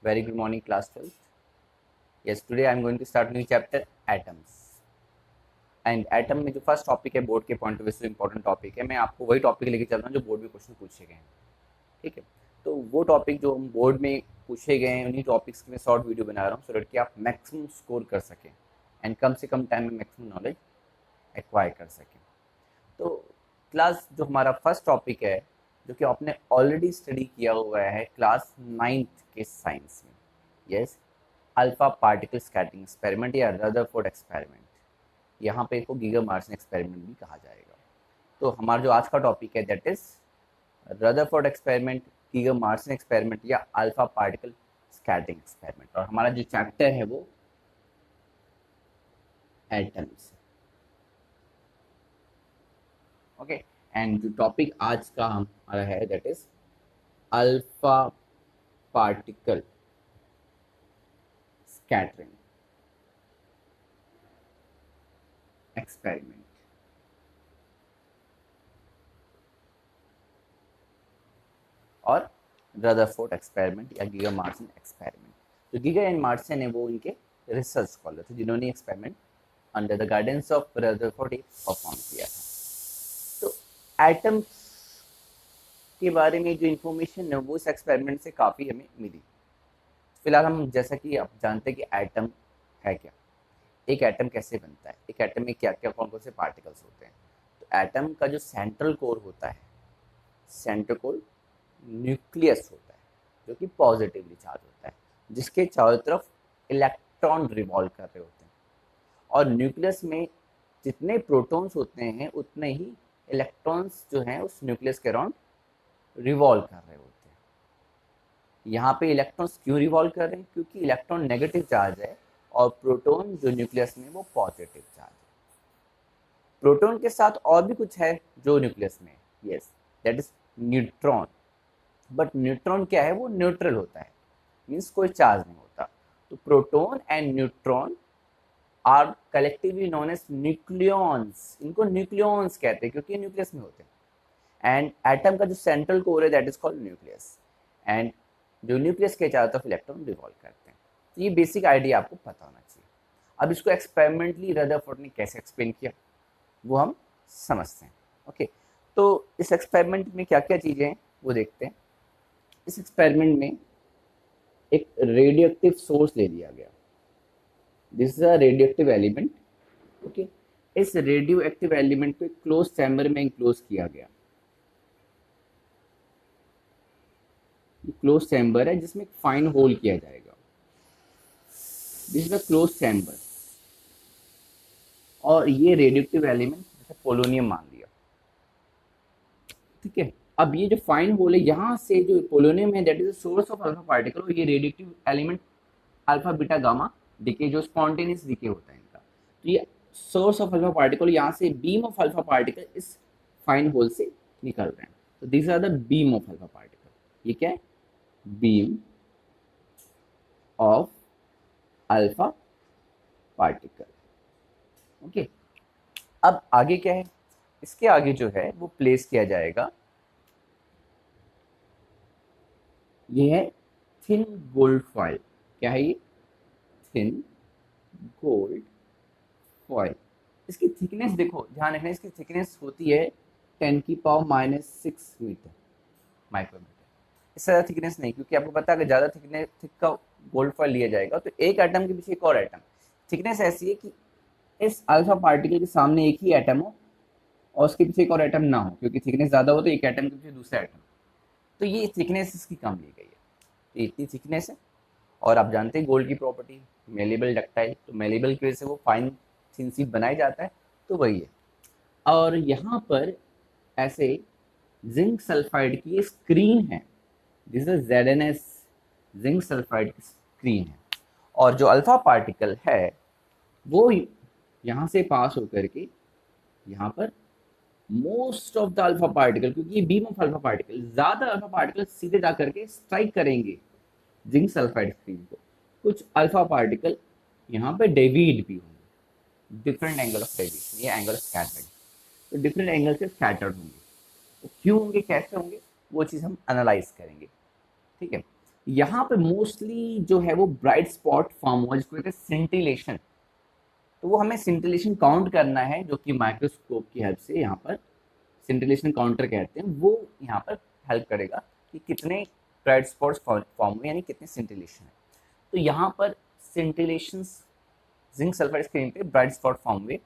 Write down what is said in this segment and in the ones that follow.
Very good morning, class 12th. Yes, today I am going to start new chapter, atoms. And atom में जो first topic है board के point of view से important topic है, मैं आपको वही टॉपिक लेके चल रहा हूँ जो बोर्ड में क्वेश्चन पूछे गए हैं. ठीक है, तो वो टॉपिक जो हम बोर्ड में पूछे गए हैं उन्हीं टॉपिक्स की मैं शॉर्ट वीडियो बना रहा हूँ सो डेट कि आप मैक्सिमम स्कोर कर सकें एंड कम से कम टाइम में मैक्सिमम नॉलेज एक्वायर कर सकें. तो क्लास जो हमारा फर्स्ट टॉपिक है जो कि आपने ऑलरेडी स्टडी किया हुआ है क्लास 9th के साइंस में, yes, alpha particle scattering experiment या रदरफोर्ड एक्सपेरिमेंट. यहाँ पे इसको गीगर मार्सन एक्सपेरिमेंट भी कहा जाएगा. तो हमारा जो आज का टॉपिक है that is Rutherford experiment, Geiger Marsons experiment या अल्फा पार्टिकल स्कैटरिंग एक्सपेरिमेंट. और हमारा जो चैप्टर है वो एटम्स. ओके, एंड जो टॉपिक आज का हमारा है that is alpha particle scattering experiment. और रदरफोर्ड एक्सपेरिमेंट या गीगर मार्सन एक्सपेरिमेंट. जो गीगर एंड मार्सन है वो इनके रिसर्च स्कॉलर थे जिन्होंने experiment under the guidance of Rutherford perform किया था. तो एटम्स के बारे में जो इन्फॉर्मेशन है वो इस एक्सपेरिमेंट से काफ़ी हमें मिली. फिलहाल हम जैसा कि आप जानते हैं कि एटम है क्या, एक एटम कैसे बनता है, एक एटम में क्या क्या कौन कौन से पार्टिकल्स होते हैं. तो एटम का जो सेंट्रल कोर होता है, सेंट्रल कोर न्यूक्लियस होता है जो कि पॉजिटिवली चार्ज होता है, जिसके चारों तरफ इलेक्ट्रॉन रिवॉल्व कर रहे होते हैं. और न्यूक्लियस में जितने प्रोटॉन्स होते हैं उतने ही इलेक्ट्रॉन्स जो हैं उस न्यूक्लियस के अराउंड रिवॉल्व कर रहे होते हैं. यहाँ पे इलेक्ट्रॉन्स क्यों रिवॉल्व कर रहे हैं? क्योंकि इलेक्ट्रॉन नेगेटिव चार्ज है और प्रोटॉन जो न्यूक्लियस में वो पॉजिटिव चार्ज है. प्रोटॉन के साथ और भी कुछ है जो न्यूक्लियस में, yes, that is neutron. But neutron क्या है? वो न्यूट्रल होता है, मीन्स कोई चार्ज नहीं होता. तो proton and neutron are collectively known as nucleons. इनको न्यूक्लियॉन्स कहते हैं क्योंकि न्यूक्लियस में होते हैं. एंड एटम का जो सेंट्रल कोर है that is called nucleus. And जो न्यूक्लियस के चारों तरफ इलेक्ट्रॉन रिवॉल्व करते हैं. तो ये बेसिक आइडिया आपको पता होना चाहिए. अब इसको एक्सपेरिमेंटली रदरफोर्ड ने कैसे एक्सप्लेन किया वो हम समझते हैं. ओके, तो इस एक्सपेरिमेंट में क्या क्या चीज़ें हैं वो देखते हैं. इस एक्सपेरिमेंट में एक रेडियो एक्टिव सोर्स ले लिया गया. This is a radio active element. Okay, इस रेडियो एक्टिव एलिमेंट को एक क्लोज चैम्बर में इनक्लोज किया गया. क्लोज चैम्बर है जिसमें एक फाइन होल किया जाएगा. This is a close chamber. और ये रेडियो एक्टिव एलिमेंट जैसे पोलोनियम मान लिया. ठीक है, अब ये जो फाइन होल है यहाँ से जो पोलोनियम है that is the source of alpha particle. और ये radioactive element alpha beta gamma decay जो स्पॉन्टेनियस डिके होता है इनका. तो ये सोर्स ऑफ अल्फा पार्टिकल, यहाँ से बीम ऑफ अल्फा पार्टिकल इस फाइन होल से निकल रहे हैं. तो this are the beam of alpha particle. ये क्या है? Beam of alpha particle. Okay, अब आगे क्या है? इसके आगे जो है वो प्लेस किया जाएगा, ये है थिन गोल्ड फॉइल. क्या है ये? Thin gold foil. इसकी थिकनेस देखो, ध्यान रखना, इसकी थिकनेस होती है 10⁻⁻⁶ मीटर माइक्रोमीटर. इससे ज़्यादा थिकनेस नहीं, क्योंकि आपको पता है कि ज़्यादा थिकनेस थिक का गोल्ड फॉइल लिया जाएगा तो एक एटम के पीछे एक और एटम. थिकनेस ऐसी है कि इस अल्फा पार्टिकल के सामने एक ही एटम हो और उसके पीछे एक और एटम ना हो, क्योंकि थिकनेस ज़्यादा हो तो एक एटम के पीछे दूसरा एटम. तो ये थिकनेस इसकी कम ली गई है. तो इतनी थिकनेस है. और आप जानते हैं गोल्ड की प्रॉपर्टी मेलेबल डक्टाइल, तो मेलेबल की वजह से वो फाइन थिन सी बनाया जाता है. तो वही है. और यहाँ पर ऐसे जिंक सल्फाइड की स्क्रीन है. This is ZnS zinc sulphide की स्क्रीन है. और जो अल्फा पार्टिकल है वो यहाँ से पास होकर के यहाँ पर most of the alpha particle, क्योंकि ये बीम ऑफ अल्फा पार्टिकल, ज़्यादा अल्फा पार्टिकल सीधे जा करके स्ट्राइक करेंगे जिंक सल्फाइड स्क्रीन को. कुछ अल्फा पार्टिकल यहाँ पे डेविएट भी होंगे, डिफरेंट एंगल ऑफ डेविएशन, ये एंगल स्कैटर्ड. तो डिफरेंट एंगल से स्कैटर्ड होंगे. तो क्यों होंगे, कैसे होंगे, वो चीज़ हम एनालाइज करेंगे. ठीक है, यहाँ पे मोस्टली जो है वो ब्राइट स्पॉट फॉर्म हुआ जिसको कहते हैं सिंटिलेशन। तो वो हमें सिंटिलेशन काउंट करना है, जो कि माइक्रोस्कोप की हेल्प से यहाँ पर सिंटिलेशन काउंटर कहते हैं, वो यहाँ पर हेल्प करेगा कि कितने ब्राइट स्पॉट्स फॉर्म हुए, यानी कितने सिंटिलेशन है। तो यहाँ पर सिंटिलेशन जिंक सल्फाइड स्क्रीन पे ब्राइट स्पॉट फॉर्म हुए,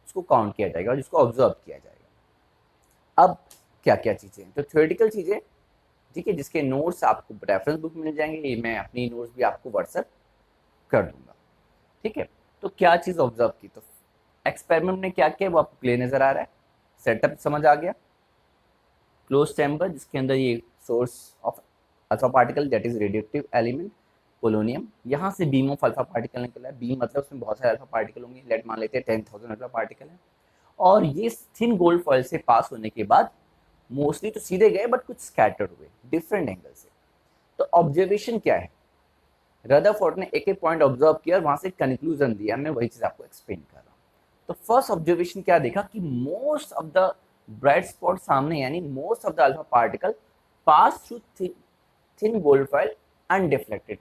उसको काउंट किया जाएगा और जिसको ऑब्जर्व किया जाएगा। अब क्या क्या चीज़ें हैं, तो थ्योरेटिकल चीज़ें, ठीक है, जिसके नोट्स आपको रेफरेंस बुक मिल जाएंगे, ये मैं अपनी नोट्स भी आपको व्हाट्सएप कर दूंगा, ठीक है। तो क्या चीज़ ऑब्जर्व की, तो एक्सपेरिमेंट में क्या किया वो आपको क्लियर नजर आ रहा है, सेटअप समझ आ गया। क्लोज चैम्बर जिसके अंदर ये source of alpha particle that is radioactive element polonium, यहाँ से बीम ऑफ अल्फा पार्टिकल निकला है। बीम मतलब उसमें बहुत सारे अल्फा पार्टिकल होंगे, लेट मान लेते हैं 10,000 अल्फा पार्टिकल है, और ये थिन गोल्ड फॉइल से पास होने के बाद मोस्टली तो सीधे गए बट कुछ स्कैटर्ड हुए डिफरेंट एंगल से। तो ऑब्जर्वेशन क्या है, रदरफोर्ड ने एक एक पॉइंट ऑब्जर्व किया और वहां से कंक्लूजन दिया, मैं वही चीज आपको एक्सप्लेन कर रहा हूँ। तो फर्स्ट ऑब्जर्वेशन क्या देखा कि most of the bright spot सामने, यानी most of the alpha particle pass through thin gold foil undeflected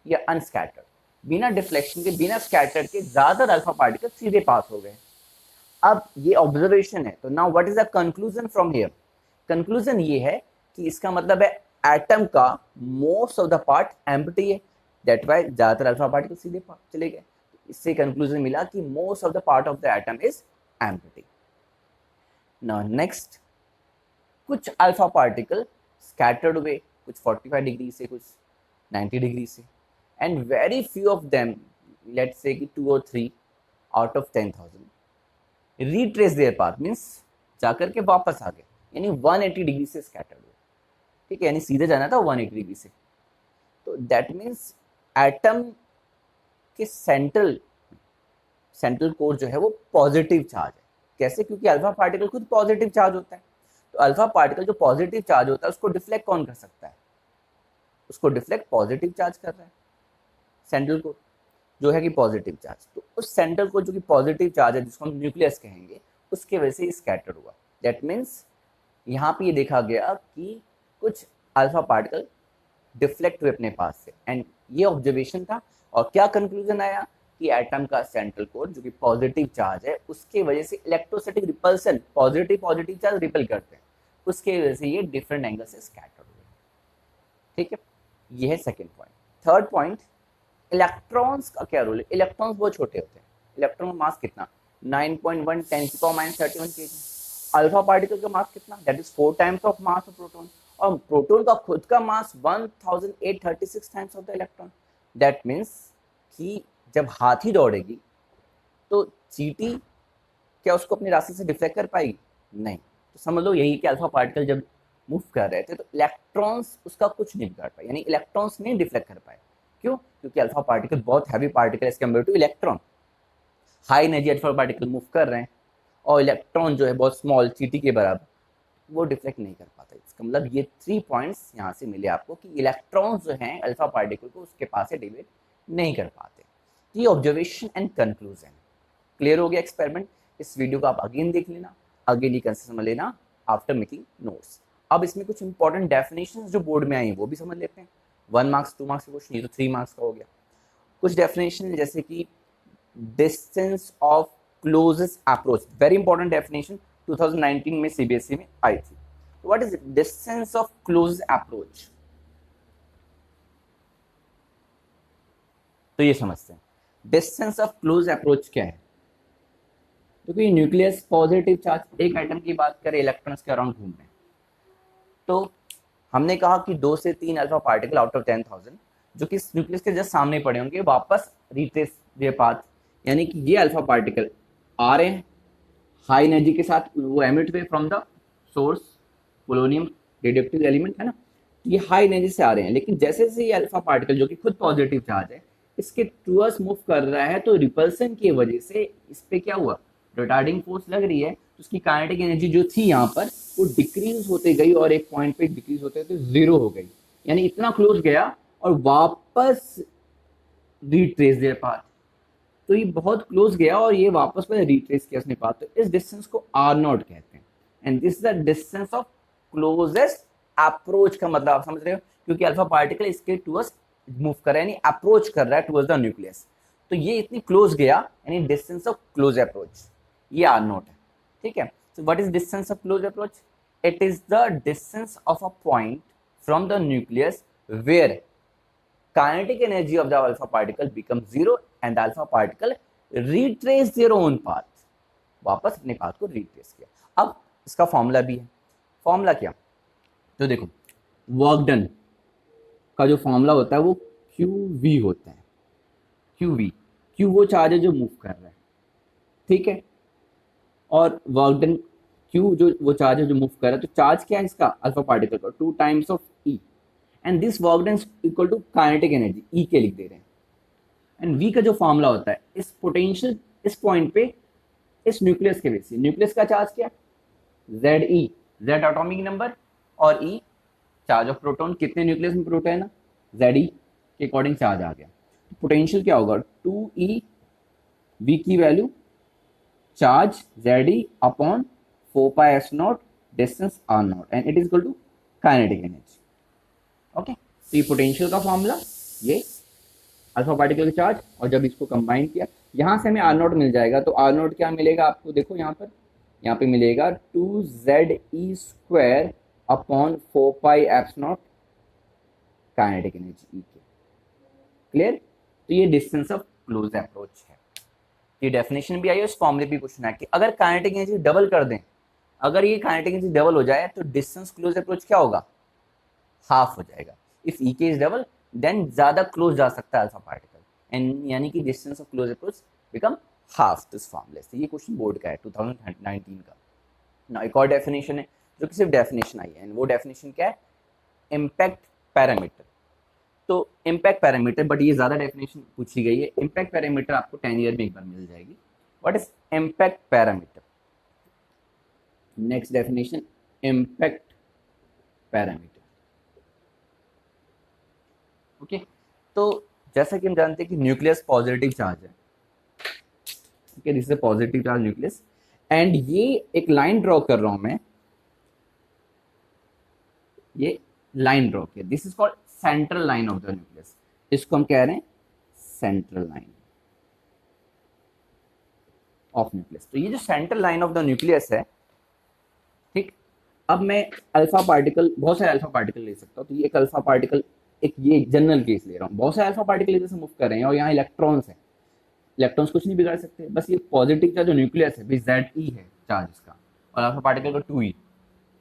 या अनस्कैटर्ड, बिना डिफ्लेक्शन के बिना स्कैटर्ड के ज्यादातर अल्फा पार्टिकल सीधे पास हो गए। अब ये ऑब्जर्वेशन है, तो now what is the conclusion from here, conclusion ये है कि इसका मतलब है एटम का most of the part empty है, दैट वाई ज्यादातर अल्फा पार्टिकल सीधे चले गए। इससे कंक्लूजन मिला कि most of the part of the atom is empty. Now next, कुछ अल्फा पार्टिकल स्कैटर्ड हुए, कुछ 45 डिग्री से, कुछ 90 डिग्री से, and very few of them, let's say कि 2 और 3 out of 10,000 retrace there path, means जाकर के वापस आ गए, यानी 180 डिग्री से स्कैटर्ड हुए, ठीक है, यानी सीधे जाना था 180 डिग्री से। तो दैट मीन्स एटम के सेंट्रल कोर जो है वो पॉजिटिव चार्ज है। कैसे, क्योंकि अल्फा पार्टिकल खुद पॉजिटिव चार्ज होता है, तो अल्फा पार्टिकल जो पॉजिटिव चार्ज होता है उसको डिफ्लेक्ट कौन कर सकता है, उसको डिफ्लेक्ट पॉजिटिव चार्ज कर रहा है सेंट्रल कोर जो है कि पॉजिटिव चार्ज। तो उस सेंट्रल कोर जो कि पॉजिटिव चार्ज है, जिसको हम न्यूक्लियस कहेंगे, उसके वजह से स्कैटर हुआ। दैट मीन्स यहाँ पे ये देखा गया कि कुछ अल्फा पार्टिकल डिफ्लेक्ट हुए अपने पास से, एंड ये ऑब्जर्वेशन था। और क्या कंक्लूजन आया कि एटम का सेंट्रल कोर जो कि पॉजिटिव चार्ज है, उसके वजह से electrostatic repulsion, positive charge ripple करते हैं, उसके वजह से ये डिफरेंट एंगल से स्कैटर हुए, ठीक है। ये है second point. Third point, electrons का क्या रोल है। इलेक्ट्रॉन्स बहुत छोटे होते हैं, इलेक्ट्रॉन का मास कितना, 9.1 10⁻31 kg। अल्फा पार्टिकल का मास कितना, that is 4 times of mass of proton, और प्रोटॉन का खुद का मास 1836 times of the electron. That means कि जब हाथी दौड़ेगी तो चींटी क्या उसको अपने रास्ते से डिफ्लेक्ट कर पाएगी, नहीं। तो समझ लो यही कि अल्फा पार्टिकल जब मूव कर रहे थे तो इलेक्ट्रॉन्स उसका कुछ नहीं बिगाड़ पाए, यानी इलेक्ट्रॉन्स नहीं डिफ्लेक्ट कर पाए। क्यों, क्योंकि अल्फा पार्टिकल बहुत heavy particle as compare to electron, high energy alpha particle move कर रहे हैं, और इलेक्ट्रॉन जो है बहुत स्मॉल चींटी के बराबर, वो डिफ्लेक्ट नहीं कर पाता। इसका मतलब ये 3 पॉइंट्स यहाँ से मिले आपको कि इलेक्ट्रॉन्स जो हैं अल्फा पार्टिकल को उसके पास से डिवेट नहीं कर पाते। ये ऑब्जर्वेशन एंड कंक्लूजन क्लियर हो गया एक्सपेरिमेंट। इस वीडियो को आप अगेन देख लेना, अगेन समझ लेना आफ्टर मेकिंग नोट्स। अब इसमें कुछ इंपॉर्टेंट डेफिनेशंस जो बोर्ड में आई वो भी समझ लेते हैं। 1 मार्क्स 2 मार्क्स का क्वेश्चन, ये तो 3 मार्क्स का हो गया। कुछ डेफिनेशन जैसे कि distance of closest approach, very important definition 2019 में सीबीएसई में आई थी। What is distance of closest approach, तो ये समझते हैं डिस्टेंस ऑफ क्लोज अप्रोच क्या है। क्योंकि न्यूक्लियस पॉजिटिव चार्ज, एक एटम की बात करें इलेक्ट्रॉन्स के अराउंड घूम रहे हैं, तो हमने कहा कि 2 से 3 अल्फा पार्टिकल आउट ऑफ 10,000 जो कि न्यूक्लियस के जस्ट सामने पड़े होंगे वापस रिट्रेस ये पाथ, यानी कि ये अल्फा पार्टिकल आ रहे हैं हाई एनर्जी के साथ, वो एमिट हुए from the source polonium radioactive element है ना, ये हाई एनर्जी से आ रहे हैं। लेकिन जैसे जैसे ये अल्फा पार्टिकल जो कि खुद पॉजिटिव चार्ज है इसके टूवर्ड्स मूव कर रहा है, तो रिपल्सन की वजह से इस पे क्या हुआ, रिटार्डिंग फोर्स लग रही है, तो उसकी काइनेटिक एनर्जी जो थी यहाँ पर वो डिक्रीज होते गई और एक पॉइंट पे डिक्रीज होते होते 0 हो गई, यानी इतना क्लोज गया और वापस रिट्रेस देयर पाथ। तो ये बहुत क्लोज गया और ये वापस में रिट्रेस किया उसने पाथ, तो इस डिस्टेंस को R0 कहते हैं, and this is the distance of closest approach. का मतलब आप समझ रहे हो, क्योंकि अल्फा पार्टिकल इसके टूवर्ड्स मूव कर रहा है, यानी अप्रोच कर रहा है टूवर्ड्स द न्यूक्लियस। तो ये इतनी क्लोज गया, यानी डिस्टेंस ऑफ क्लोज अप्रोच, ये आर नोट है, ठीक है। So what is distance of close approach? It is the distance of a point from the nucleus where kinetic energy of the alpha particle becomes zero and the alpha particle retrace their own path, वापस अपने path को retrace किया। अब इसका formula भी है। Formula क्या? तो देखो, वर्क डन का जो फॉर्मूला होता है वो क्यू वी होता है। क्यू वी, क्यू वो चार्ज है जो मूव कर रहा है, ठीक है, और वर्क डन क्यू जो वो चार्ज है जो मूव कर रहा है। तो चार्ज क्या है इसका अल्फा पार्टिकल का? 2 times of E, and this work done equal to kinetic energy, E के लिख दे रहे हैं। एंड वी का जो फॉर्मूला होता है इस पोटेंशियल, इस पॉइंट पे, इस न्यूक्लियस के बेस, न्यूक्लियस का चार्ज क्या? जेड ई, जेड एटॉमिक नंबर, और ई चार्ज ऑफ प्रोटॉन। कितने न्यूक्लियस में प्रोटॉन है ना, जेड ई के अकॉर्डिंग चार्ज आ गया। तो पोटेंशियल क्या होगा? 2e वी की value, charge Z E upon 4 pi S naught, distance R naught, and it is equal to kinetic energy. Okay, तो ये पोटेंशियल का फॉर्मूला, ये अल्फा पार्टिकल का चार्ज, और जब इसको कंबाइन किया यहाँ से हमें आर नॉट मिल जाएगा। तो आर नॉट क्या मिलेगा आपको? देखो यहाँ पे मिलेगा 2ze square upon 4 pi apps not kinetic energy E के। क्लियर? तो ये डिस्टेंस ऑफ क्लोज अप्रोच है। ये डेफिनेशन भी आई है, इस फॉर्मूले भी क्वेश्चन है कि अगर काइनेटिक एनर्जी डबल कर दें, अगर ये काइनेटिक एनर्जी डबल हो जाए तो डिस्टेंस क्लोज अप्रोच क्या होगा? हाफ हो जाएगा। इफ ई के इज डबल देन ज्यादा क्लोज जा सकता है अल्फा पार्टिकल, एंड यानी कि distance of close approach become half this फॉर्मूले से। ये क्वेश्चन बोर्ड का है 2019 का ना। एक और डेफिनेशन है जो कि सिर्फ डेफिनेशन आई है, एंड वो डेफिनेशन क्या है? Impact parameter. तो इम्पैक्ट पैरामीटर, बट ये ज्यादा डेफिनेशन पूछी गई है। इम्पैक्ट पैरामीटर आपको 10 ईयर में एक बार मिल जाएगी। What is impact parameter? Next definition, impact parameter. Okay, तो जैसा कि हम जानते हैं कि न्यूक्लियस पॉजिटिव चार्ज है, okay, this is positive charge nucleus, and ये एक लाइन ड्रॉ कर रहा हूं मैं, ये लाइन ड्रॉ किया, this is called central line of the nucleus. इसको हम कह रहे हैं सेंट्रल लाइन ऑफ न्यूक्लियस। तो ये जो central line of the nucleus है, ठीक, अब मैं अल्फा पार्टिकल, बहुत सारे अल्फा पार्टिकल ले सकता हूँ। तो ये एक अल्फा पार्टिकल, एक ये जनरल केस ले रहा हूँ, बहुत सारे अल्फा पार्टिकल इधर से मूव कर रहे हैं और यहाँ इलेक्ट्रॉन्स है। इलेक्ट्रॉन्स कुछ नहीं बिगाड़ सकते, बस ये पॉजिटिव का जो न्यूक्लियस है जेड ई है चार्ज इसका, और अल्फा पार्टिकल का 2e,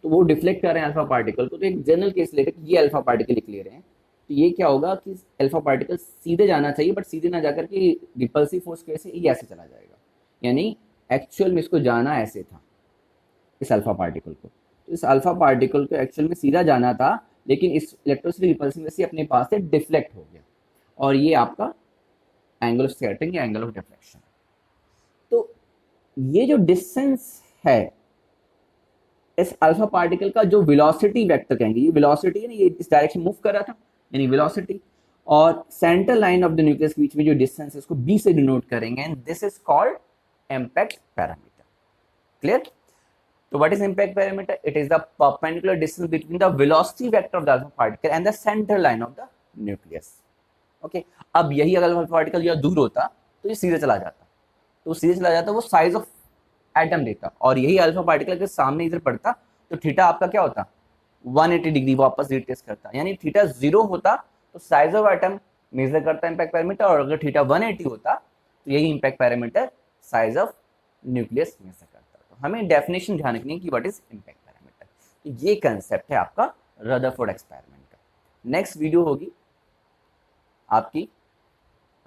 तो वो डिफ्लेक्ट कर रहे हैं अल्फा पार्टिकल को। तो एक जनरल केस लेकर ये अल्फा पार्टिकल ले रहे हैं, तो ये क्या होगा कि अल्फा पार्टिकल सीधे जाना चाहिए, बट सीधे ना जाकर के रिपल्सिव फोर्स की वजह से ये ऐसे चला जाएगा, यानी एक्चुअल में इसको जाना ऐसे था इस अल्फा पार्टिकल को। तो इस अल्फा पार्टिकल को एक्चुअल में सीधा जाना था, लेकिन इस इलेक्ट्रोस्टैटिक रिपल्सिव वजह से अपने पास से डिफ्लेक्ट हो गया, और ये आपका एंगल ऑफ स्कैटरिंग या एंगल ऑफ डिफ्लेक्शन। तो ये जो डिस्टेंस है इस अल्फा पार्टिकल का, जो वेलोसिटी वेक्टर कहेंगे, ये वेलोसिटी है ना, ये इस डायरेक्शन मूव कर रहा था, यानी वेलोसिटी, और central line of the nucleus के बीच में जो डिस्टेंस है उसको b से डिनोट करेंगे, and this is called impact parameter. Clear? तो what is impact parameter? It is the perpendicular distance between the velocity vector of the alpha particle and the central line of the nucleus. Okay, अब यही अगर alpha particle या दूर होता तो ये सीधे चला जाता, तो सीधे चला जाता, वो साइज ऑफ एटम देता, और यही अल्फा पार्टिकल के सामने इधर पड़ता तो थीटा आपका क्या होता? 180 डिग्री वापस रिट्रेस करता, यानी थीटा 0 होता तो साइज ऑफ एटम मेजर करता इम्पैक्ट पैरामीटर, और अगर थीटा 180 होता तो यही impact parameter size of nucleus measure करता। तो हमें डेफिनेशन ध्यान रखनी है कि व्हाट इज इम्पैक्ट पैरामीटर। तो ये कंसेप्ट है आपका रदरफोर्ड एक्सपेरिमेंट का। नेक्स्ट वीडियो होगी आपकी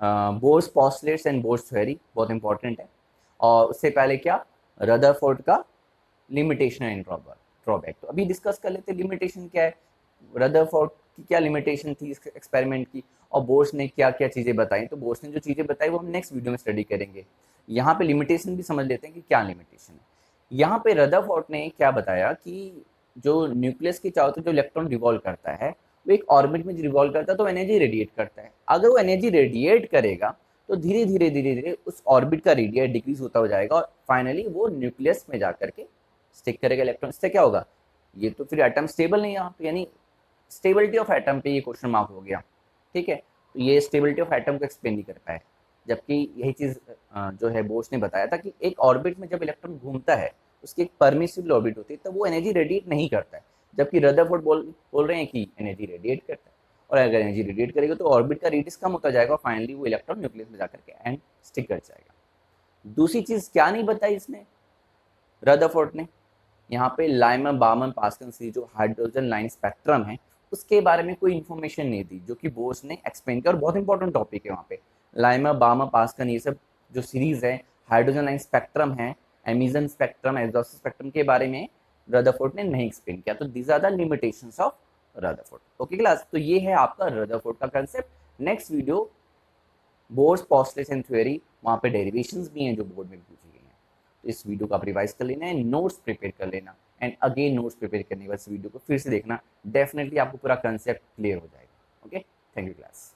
Bohr's postulates and Bohr's theory, बहुत इंपॉर्टेंट है, और उससे पहले क्या, रदरफोर्ड का लिमिटेशन एंड ड्रॉबैक। तो अभी डिस्कस कर लेते हैं लिमिटेशन क्या है, रदरफोर्ड की क्या लिमिटेशन थी इस एक्सपेरिमेंट की, और बोर्स ने क्या क्या चीज़ें बताई। तो बोर्स ने जो चीज़ें बताई वो हम नेक्स्ट वीडियो में स्टडी करेंगे। यहाँ पे लिमिटेशन भी समझ लेते हैं कि क्या लिमिटेशन है। यहाँ पे रदरफोर्ड ने क्या बताया कि जो न्यूक्लियस के चारों तरफ जो इलेक्ट्रॉन रिवॉल्व करता है, वो एक ऑर्बिट में रिवॉल्व करता है तो एनर्जी रेडिएट करता है। अगर वो एनर्जी रेडिएट करेगा तो धीरे धीरे उस ऑर्बिट का रेडिएट डिक्रीज होता हो जाएगा, और फाइनली वो न्यूक्लियस में जाकर के स्टिक करेगा इलेक्ट्रॉन। इससे क्या होगा? ये तो फिर एटम स्टेबल नहीं है, तो यानी स्टेबिलिटी ऑफ एटम पे ये क्वेश्चन मार्क हो गया, ठीक है। तो ये स्टेबिलिटी ऑफ एटम को एक्सप्लेन नहीं कर पाए, जबकि यही चीज़ जो है बोस ने बताया था कि एक ऑर्बिट में जब इलेक्ट्रॉन घूमता है उसकी एक परमिसिबल ऑर्बिट होती है, तब वो एनर्जी रेडिएट नहीं करता है, जबकि रदरफोर्ड बोल रहे हैं कि एनर्जी रेडिएट करता है। और अगर एनर्जी रेडिएट करेगा तो ऑर्बिट का रेडियस कम होता जाएगा और फाइनली वो इलेक्ट्रॉन न्यूक्लियस में जाकर के एंड स्टिक कर जाएगा। दूसरी चीज़ क्या नहीं बताई इसने, रदरफोर्ड ने, यहाँ पे लाइमर बार्मन पास्कल से जो हाइड्रोजन लाइन स्पेक्ट्रम है उसके बारे में कोई इन्फॉर्मेशन नहीं दी, जो कि बोस ने एक्सप्लेन किया और बहुत इंपॉर्टेंट टॉपिक है वहाँ पे। लाइमर बार्मन पास्कल ये सब जो सीरीज है, हाइड्रोजन लाइन स्पेक्ट्रम है, एमिजन स्पेक्ट्रम, एग्जॉस्ट स्पेक्ट्रम के बारे में रदरफोर्ड ने नहीं एक्सप्लेन किया। तो these are the limitations of Rutherford. Okay class, तो ये है आपका रदरफोर्ड का concept. Next video Bohr's postulation theory, वहाँ पे डेरिवेशंस भी हैं जो बोर्ड में पूछी गई हैं। तो इस वीडियो को आप रिवाइज कर लेना है, नोट्स प्रिपेयर कर लेना, एंड अगेन नोट्स प्रिपेयर करने के बाद इस वीडियो को फिर से देखना, डेफिनेटली आपको पूरा कंसेप्ट क्लियर हो जाएगा। Okay, thank you class.